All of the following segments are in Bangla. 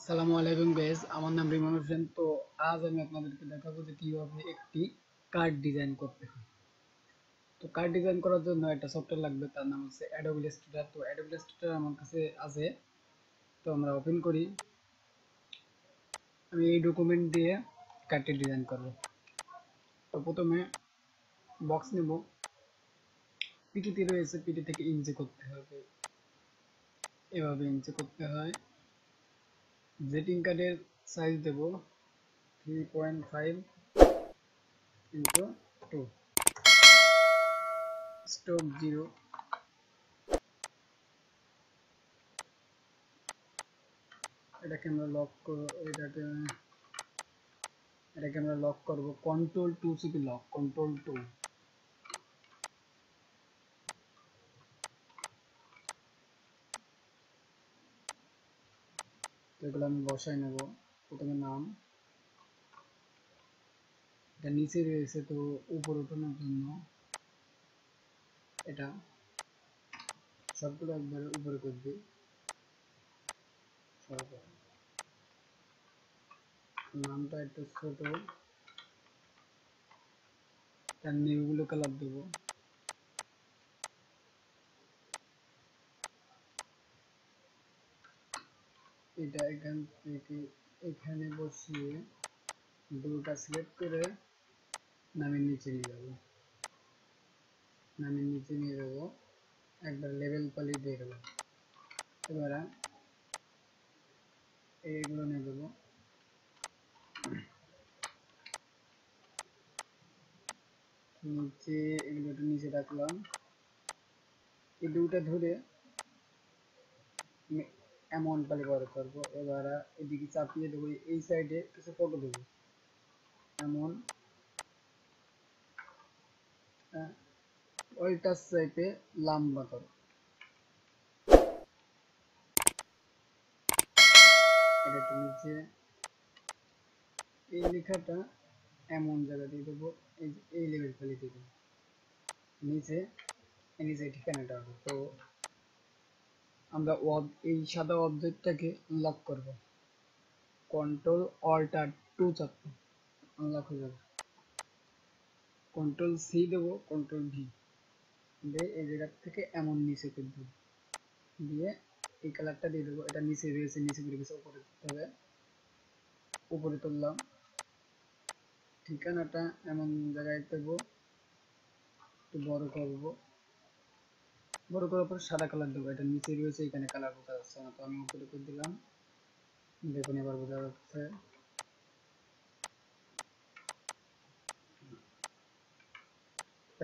আসসালামু আলাইকুম গাইস, আমার নাম রিমান হোসেন। তো আজ আমি আপনাদেরকে দেখাবো যে কিভাবে একটি কার্ড ডিজাইন করতে হয়। তো কার্ড ডিজাইন করার জন্য একটা সফটওয়্যার লাগবে, তার নাম হচ্ছে অ্যাডোবি ইলাস্ট্রেটর। তো অ্যাডোবি ইলাস্ট্রেটর আমার কাছে আছে। তো আমরা ওপেন করি। আমি এই ডকুমেন্ট দিয়ে কার্ডটি ডিজাইন করব। তো প্রথমে বক্স নেব, পিটিতে রয়েছে, পিটি থেকে ইঞ্চি করতে হবে, এভাবে ইঞ্চি করতে হয়। গ্রিটিং কার্ডের সাইজ দেব 3.5 ইন্টু 2, স্টক 0। এটাকে আমরা লক করব কন্ট্রোল 2 চিপে, লক কন্ট্রোল 2। তো এগুলো আমি বসাই নেব। প্রথমে নাম, এটা নিচে রয়েছে, তো উপরে ওঠানোর জন্য এটা সবগুলো একবারে উপরে করবে। নামটা একটু ছোট, তার নেমগুলো কালার দেব। এটা এখান থেকে এখানে বসিয়ে দুটো সিলেক্ট করে নামের নিচে নিয়ে যাব, একবার লেভেল পালি দিয়ে দেবো। এবার এইগুলো নিয়ে দেবো, নিচে এগুলো একটু নিচে রাখলাম। এই দুটা ধরে এমন পালি বড় করবো। এবার এদিকে চাপিয়ে দেবো, এই সাইডে কিছু ফটো দেবো, এমন ওইটার সাইডে লম্বা করো। এটা একটু নিচে এই লেখাটা এমন জায়গা দিয়ে দেবো, এই লেভেল পালি দেবো নিচে, নিচে ঠিকানাটা হবে। তো আমরা এই সাদা অবজেক্টটাকে লক করব, কন্ট্রোল অল্ট আর 2 চাপবো, আনলক হয়ে যাবে। কন্ট্রোল সি দেবো, কন্ট্রোল ভি দিয়ে এই জায়গা থেকে এমন নিচে করে দেবো, দিয়ে এই কালারটা দিয়ে দেবো। এটা নিচে রয়েছে, নিচে করে গেছে, উপরে দিতে হবে। উপরে তুললাম, ঠিকানাটা এমন জায়গায় দেবো, একটু বড় করবো। বড় করার পর সাদা কালার দেবো, এটা নিচে রয়েছে, এখানে কালার বোঝা যাচ্ছে না, তো আমি উপরে করে দিলাম। দেখুন এবার বোঝা যাচ্ছে।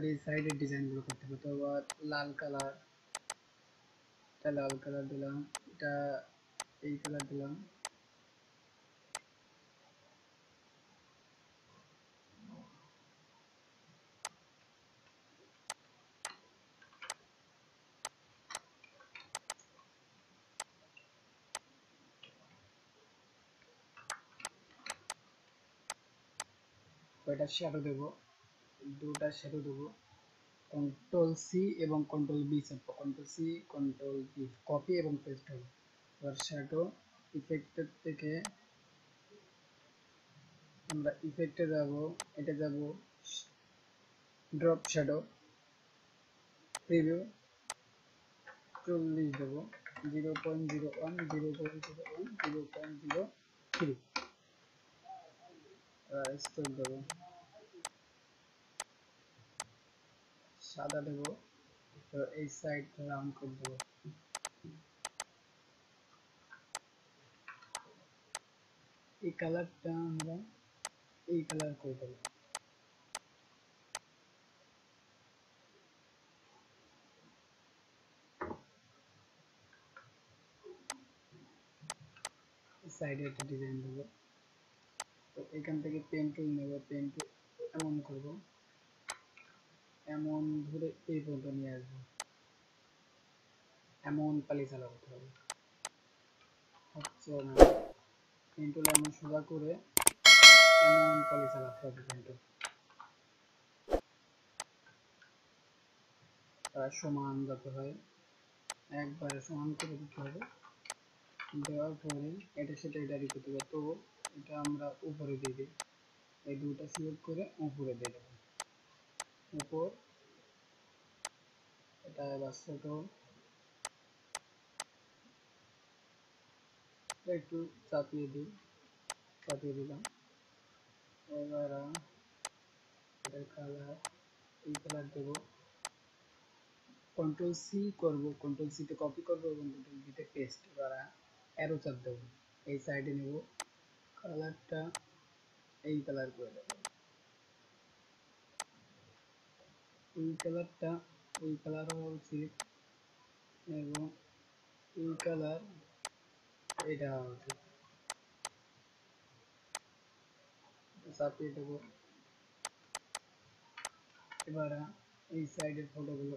এই সাইডের ডিজাইনগুলো করতে হবে। তো আবার লাল কালার, এটা লাল কালার দিলাম, এটা এই কালার দিলাম। এটা শ্যাডো দেবো, দুটা শ্যাডো দেবো। কন্ট্রোল সি এবং কন্ট্রোল বি চাপবো, control C control B, copy এবং পেস্ট হবে। এবার শ্যাডো ইফেক্টের থেকে আমরা ইফেক্টে যাব, এটা যাব ড্রপ শ্যাডো, প্রিভিউ 40 দেবো, 0.01 0.01 0.03। স্ট্রোক দেবো, সাদা দেবো। তো এই সাইড রাউন্ড করে দেবো। এই কালারটা আমরা এই কালার করে দেবো। সাইডে একটা ডিজাইন দেবো। তো এখান থেকে পেন টুল নেব, পেন টুল এমন করব, এমন ধরে এই পর্যন্ত নিয়ে আসবো, এমন পালি চালাতে হবে। হচ্ছে না, পেন টুল এমন সোজা করে এমন পালি চালাতে হবে। পেন টুল সমান যাতে হয়, একবারে সমান করে দিতে হবে, দেওয়ার পরে এটার সাথে এটা রেখে দেবো। তো এটা আমরা উপরে দিয়ে দিই, এই দুটো সিলেক্ট করে উপরে দিয়ে দেবো। উপর এটা এবার ছোট একটু চাপিয়ে দিই, চাপিয়ে দিলাম। এবার এটার কালার, এই কালার দেবো। কন্ট্রোল সি করবো, কন্ট্রোল সি তে কপি করবো এবং কন্ট্রোল ভি তে পেস্ট। এবার অ্যারো চাপ দেবো, এই সাইডে নেব, কালারটা এই কালার করে দেবো। এই কালারটা এই কালার হওয়া উচিত এবং এই কালার এটা হওয়া উচিত। চাপিয়ে দেবো। এবার এই সাইডের ফটোগুলো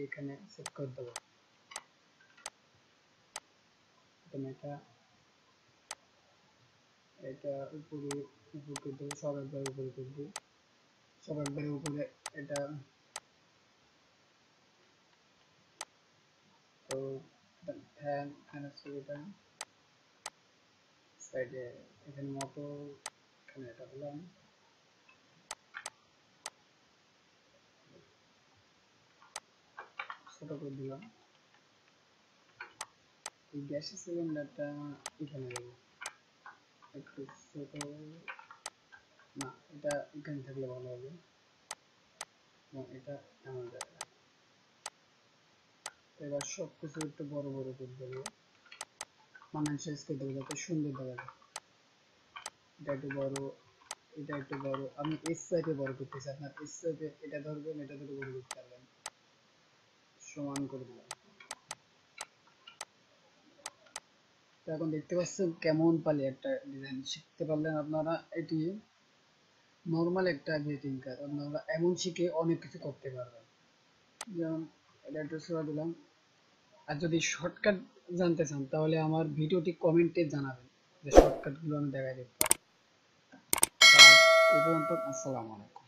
এখানে সেট করে দেবো। এটা এটা উপরে উপর করে দেবো, সব একবারে উপরে করে দিই, সব একবারে উপরে। এটা তো ফ্যান ফ্যান আছে, এটা সাইডে এখানে মতো, এখানে এটা দিলাম, ছোট করে দিলাম। এই গ্যাসের সিলিন্ডারটা এখানে দেবো, একটু ছোট, না এটা এখানে থাকলে ভালো হবে, এবং এটা এমন জায়গায়। এবার সব কিছু একটু বড় বড় করে দেবো, মানান সাইজ করে দেবো যাতে সুন্দর দেখা যায়। এটা একটু বড়, এটা একটু বড়, আমি এস সাইডে বড় করতেছি, আপনার এস সাইডে এটা ধরবেন, এটা ধরে বড় করতে পারবেন। সমান করে দিলাম। তো এখন দেখতে পাচ্ছেন কেমন পালি একটা ডিজাইন শিখতে পারলেন আপনারা। এটি নর্মাল একটা গ্রিটিং কার্ড, আপনারা এমন শিখে অনেক কিছু করতে পারবেন। যেমন এটা একটু ছোঁয়া দিলাম। আর যদি শর্টকাট জানতে চান তাহলে আমার ভিডিওটি কমেন্টে জানাবেন, যে শর্টকাটগুলো আমি দেখাই দিতে পারি। এই পর্যন্ত, আসসালামু আলাইকুম।